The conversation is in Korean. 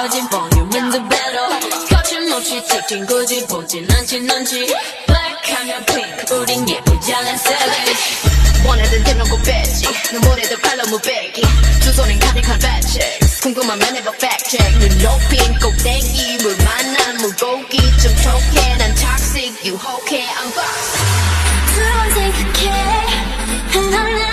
커진 볼륨은 더 better 거침없이 찍힌 굳이 보진 않지 넌지 black하면 pink 우린 예쁘장한 savage 원하던 대놓고 뺐지 눈물에도 칼로 무배기 두 손엔 가득한 fat checks 궁금하면 해봐 fact check 눈 높인 꼭대기 물 만난 물고기 좀 촉해 난 toxic 유혹해 I'm boss 두 번 생각해 난